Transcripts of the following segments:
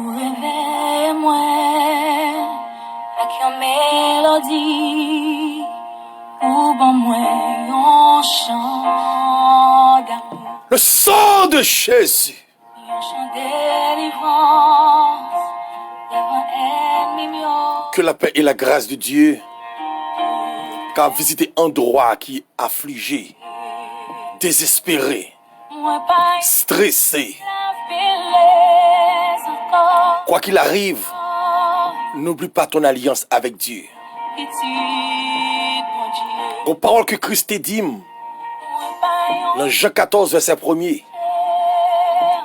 Réveille-moi avec une mélodie, ou bon moi un chant d'amour. Le sang de Jésus. Un chant délivrance devant ennemi mieux. Que la paix et la grâce de Dieu qu'a visité un endroit qui est affligé, désespéré, Moi pas stressé. la bellesse encore. Quoi qu'il arrive, n'oublie pas ton alliance avec Dieu. Petite, mon Dieu. Aux paroles que Christ t'a dit Moi pas dans Jean 14, verset 1er,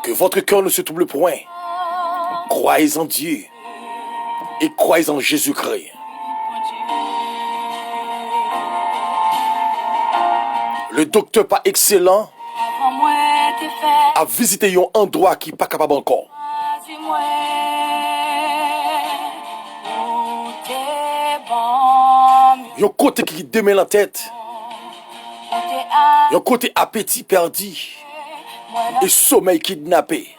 que votre cœur ne se trouble point. Croyez en Dieu et croyez en Jésus-Christ. Le docteur pas excellent Avant moi t'es fait. a visité un endroit qui n'est pas capable encore. Dis-moi où t'es bon, Un côté qui démêle la tête, où t'es à un côté appétit perdu moi et sommeil kidnappé.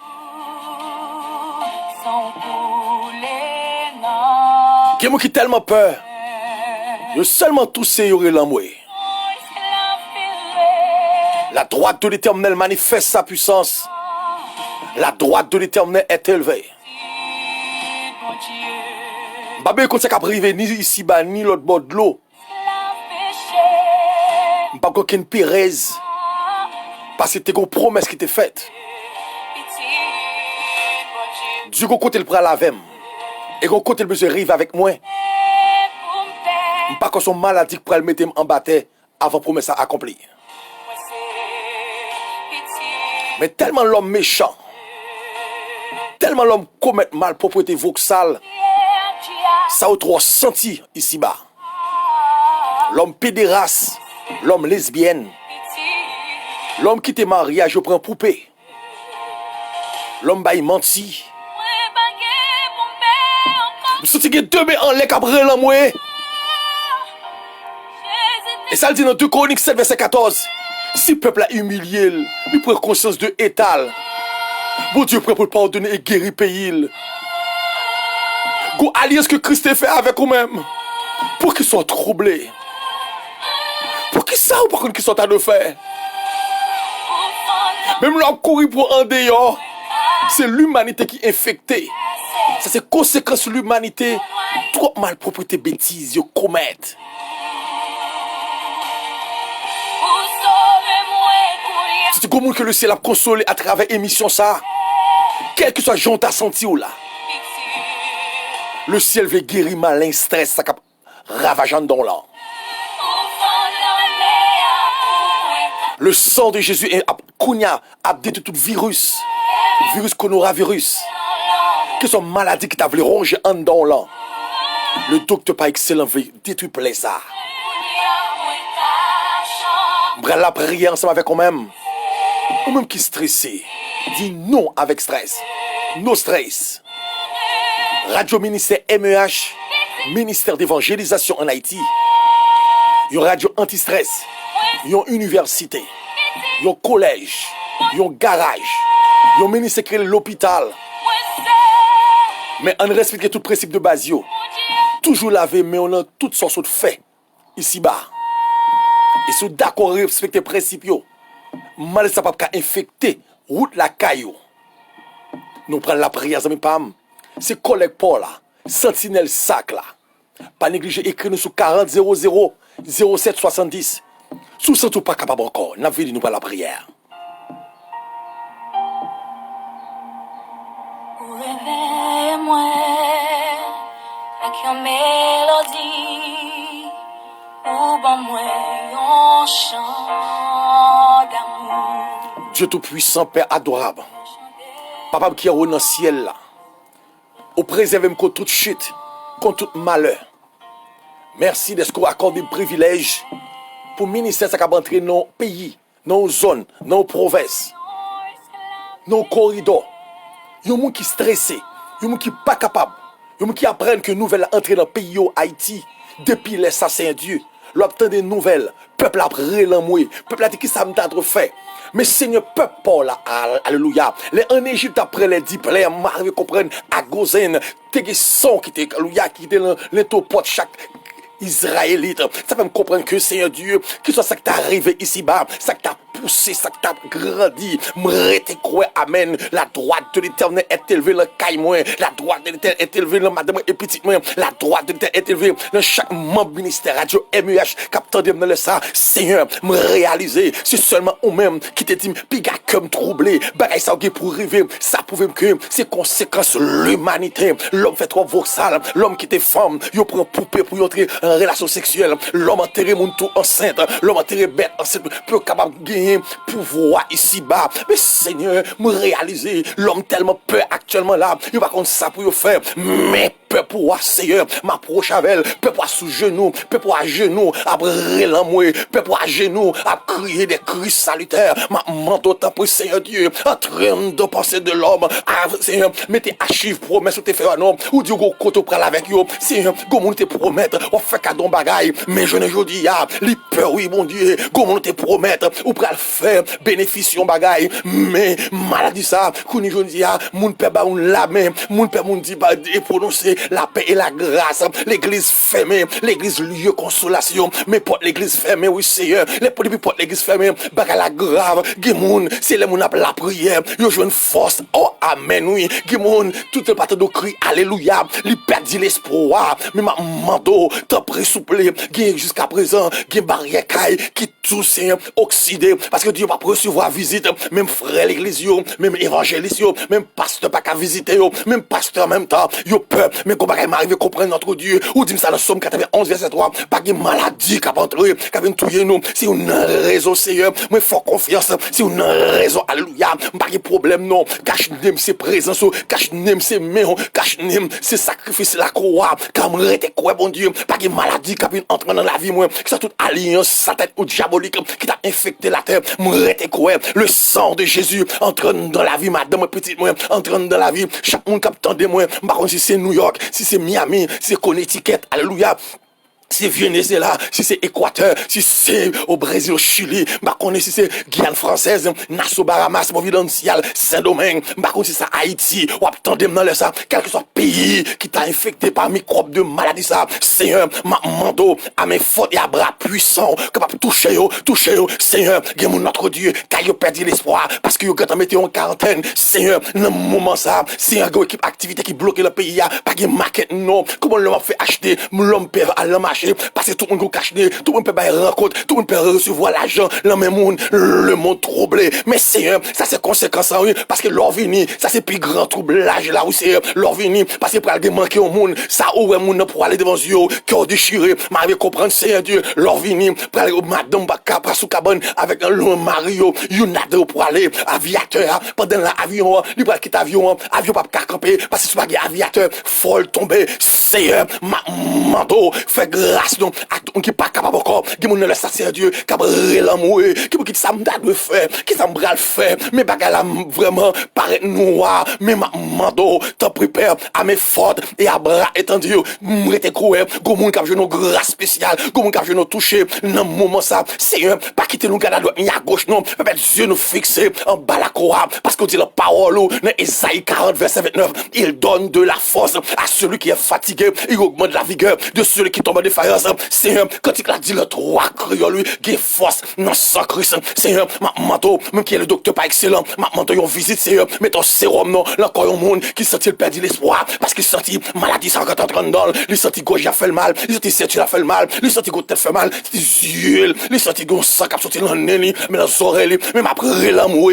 sans couler non. Quelqu'un qui a tellement peur, il a seulement toussé et l'amoué. La droite de l'Éternel manifeste sa puissance. La droite de l'Éternel est élevée. Babé qu'on s'est qu'à priver ni ici bas ni l'autre bord de l'eau. Pas qu'aucune Pérez. Parce que t'es une promesse qui t'est faite. Dieu qu'on côté le prend la vem. Et qu'on côté le besoin arrive avec moi. Pas qu'on son maladie pour le mettre en bataille avant promesse à accomplir. Mais tellement l'homme méchant, tellement l'homme commet mal propriété voxale, ça a trop senti ici-bas. L'homme pédéraste, l'homme lesbienne, l'homme qui t'est marié, je prends poupée. L'homme baille menti. Je sens que deux mains en l'air après l'amour. Et ça le dit dans 2 Chroniques 7, verset 14. Si le peuple a humilié, il prend conscience de étal. Bon Dieu prêt pour pardonner et guérir le pays. Go alliance que Christ a fait avec vous-même. Pour qu'ils soient troublés. Pour qu'ils savent par contre qu'ils sont à de faire. Même l'homme courir pour un dehors. C'est l'humanité qui est infectée. Ça c'est conséquence de l'humanité. Trop malpropreté, bêtises, ils commettent. C'est comment que le ciel a consolé à travers l'émission ça. Quel que soit Jean t'a senti ou là. Le ciel veut guérir malin stress ça cap ravageant dans là. Le sang de Jésus est a détruit tout virus. Virus coronavirus. Que son maladie qui t'a voulu ronger en dans là. Le docteur pas excellent veut détruire plaisir. Bref la prière ensemble avec nous-mêmes. Ou même qui est stressé, dit non avec stress. No stress. Radio Ministère MEH, Ministère d'évangélisation en Haïti. Une radio anti-stress. Une université. Un collège. Un garage. Un ministère créé l'hôpital. Mais on respecte tout principe de base. Toujours laver, mais on a toutes sortes de faits ici-bas. Et si vous d'accord respecter les principes, mal ça pas infecter route la caillou. Nous prenons la prière ça pam. C'est collègue Paul là, sentinelle sac là. Pas négliger écrire nous sur 40 00 07 70. Sous ça tout pas capable encore. N'a vu nous pas la prière. Réveille-moi avec une mélodie, ou bon moi un chant d'amour. Dieu tout-puissant, Père adorable. Papa qui est dans le ciel là. Au préserve contre toute chute, contre tout malheur. Merci d'être accordé le privilège pour le ministère qui a entré dans nos pays, dans nos zones, dans nos provinces, dans nos corridors. Il y a des gens qui sont stressés, il y a des gens qui ne sont pas capables, il y a des gens qui apprennent que nous nouvelle entrée dans le pays Haïti depuis les assassins Dieu. l'obtenir des nouvelles. Peuple a pris l'amoué. Peuple a dit qui ça m'a fait. Mais Seigneur, peuple Paul, alléluia. Les en Égypte après les 10 plaies, m'arrive comprendre à Gozen, t'es son qui était, alléluia, qui était l'intopot chaque Israélite. Ça fait me comprendre que Seigneur Dieu, que soit ça qui t'est arrivé ici-bas, ça qui t'a poussé, ça qui t'a grandi, m'rete quoi, amen. La droite de l'Éternel est élevée dans caille moi, la droite de l'Éternel est élevée dans madame et petite moi, la droite de l'Éternel est élevée dans chaque membre ministère radio MEH, capteur de dans le ça, Seigneur, me réaliser, c'est seulement ou même qui te dit, piga comme troublé, bagay ça pour arriver, ça prouve que c'est conséquence l'humanité, l'homme fait trop voxal, l'homme qui était femme, il prend poupée pour entrer en relation sexuelle, l'homme enterré mon tout enceinte, l'homme enterré bête enceinte, peut capable de gagner pouvoir ici-bas. Mais Seigneur, me réaliser, l'homme tellement peur actuellement là, il va contre ça pour faire, mais peut pouvoir, Seigneur, m'approche avec elle, peut pouvoir sous genoux, peut pouvoir à genoux, à brûler l'amour, peut pouvoir à genoux, à crier des cris salutaires, ma manteau tant pour Seigneur Dieu, en train de penser de l'homme, Seigneur, mettez archives promesses ou te faire un homme, ou Dieu go koto pral avec yo, Seigneur, comment te promettre, on fait cadeau bagaille, mais je ne jodi ya, li peur, oui, bon Dieu, comment te promettre, ou pral faire bénéfice bagaille, mais maladie ça, qu'on y jodi ya, moun pe ba on la main, moun pe moun di ba et prononcer la paix et la grâce, l'église fermée, l'église lieu consolation, mais pour l'église fermée, oui Seigneur, les depuis pour l'église fermée, bagala grave, Gimoun, c'est les moun ap la prière, yo joue une force, oh amen, oui, Gimoun, tout le patin de cri, alléluia, li perdi l'espoir, mais ma mando, t'en prie souple, jusqu'à présent, gen barrière qui tout Seigneur, oxydé, parce que Dieu va recevoir visite, même frère l'église yo, même évangéliste yo, même pasteur pas qu'à visiter yo, même pasteur en même temps, yo peur, mais comment m'arrive à comprendre notre Dieu, ou dit ça dans Somme 91 verset 3, pas de maladie qui a entré, qui a tué nous, si on a raison Seigneur, moi faut confiance, si on a raison, alléluia, pas de problème non, cache nem c'est présence, cache nem c'est main, cache nem c'est sacrifice la croix, comme rete quoi bon Dieu, pas de maladie qui a entré dans la vie moi, que ça toute alliance satanique ou diabolique qui t'a infecté la terre, rete quoi, le sang de Jésus entre dans la vie madame petite moi, entre dans la vie, chaque monde qui attendait moi, par contre si c'est New York, si c'est Miami, si c'est Connecticut, alléluia. Si c'est Venezuela, si c'est Équateur, si c'est au Brésil, au Chili, bah qu'on est si c'est Guyane française, Nassau, Bahamas, Providencial, Saint-Domingue, bah qu'on si c'est Haïti, ou attendez dans le ça, quel que soit pays qui t'a infecté par microbe de maladie ça, Seigneur, ma mando, à mes fautes et à bras puissants, capable toucher yo, Seigneur, guémon notre Dieu, car yo perdu l'espoir, parce que yo quand mettez en quarantaine, Seigneur, dans le moment ça, c'est un gros équipe activité qui bloque le pays, pas de maquette non, comment l'homme fait acheter, l'homme peut aller marcher, parce que tout le monde cache, tout le monde peut faire rencontre, tout le monde peut recevoir l'argent, le même monde, le monde troublé. Mais Seigneur, ça c'est conséquence oui, parce que l'or vini, ça c'est plus grand troublage là où c'est l'or vini, parce que pour aller manquer au monde, ça où est monde pour aller devant Dieu, cœur déchiré, m'arrive comprendre Seigneur Dieu, l'or vini, pour aller au madame Baka, sous cabane avec un long Mario, Yunado pour aller aviateur, pendant l'avion, il va quitter avion pas camper, parce que c'est pas aviateur, folle tomber, Seigneur, mando, fait grâce donc à tout qui pas capable encore qui mon le Seigneur Dieu qui a l'amour qui ça me de faire qui ça me bral faire mais bagala vraiment paraît noir mais ma mando t'en prépare à mes fautes et à bras étendus m'était croire go moun qui a une grâce spéciale go moun qui a une toucher dans moment ça Seigneur pas quitter nous garder ni à gauche non peut Dieu nous fixer en bas la croix parce qu'on dit la parole dans Ésaïe 40 verset 29 il donne de la force à celui qui est fatigué il augmente la vigueur de celui qui tombe de faïence, Seigneur, quand il a dit le droit criant lui, qui est force, non sans Christ, Seigneur, ma manteau, même qui est le docteur pas excellent, ma manteau, yon visite, Seigneur, mais ton sérum, non, l'encore un monde qui sentit le perdu l'espoir, parce qu'il sentit maladie, ça rentre en train d'ol, il sentit gauche a fait le mal, il sentit ceinture a fait le mal, il sentit gauche tête fait mal, il yeux, il sentit gauche sang qui a sorti dans le nez, mais dans les oreilles, mais m'a pris l'amour,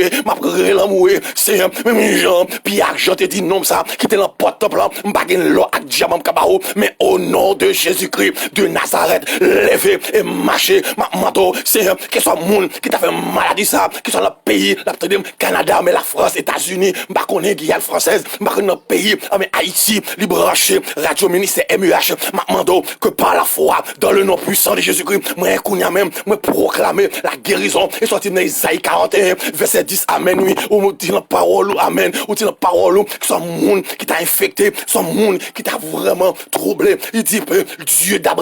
Seigneur, même les gens, puis argent te dit non, ça, qui était dans le porte-temple, m'baguine l'eau avec diamant cabao, mais au nom de Jésus-Christ, de Nazareth, lever et marcher, ma manteau, Seigneur, que soit monde qui t'a fait maladie ça, que soit le pays, la Canada, mais la France, États-Unis, m'a connaît Guyane française, m'a connaît notre pays, mais Haïti, libranché, radio ministère MEH, ma manteau, que par la foi, dans le nom puissant de Jésus-Christ, moi, kounya même, moi, proclamer la guérison, et sorti dans Isaïe 41, verset 10, amen, oui, ou nous dit la parole, amen, ou dit la parole, que soit monde qui t'a infecté, soit monde qui t'a vraiment troublé, il dit, Dieu d'Abraham,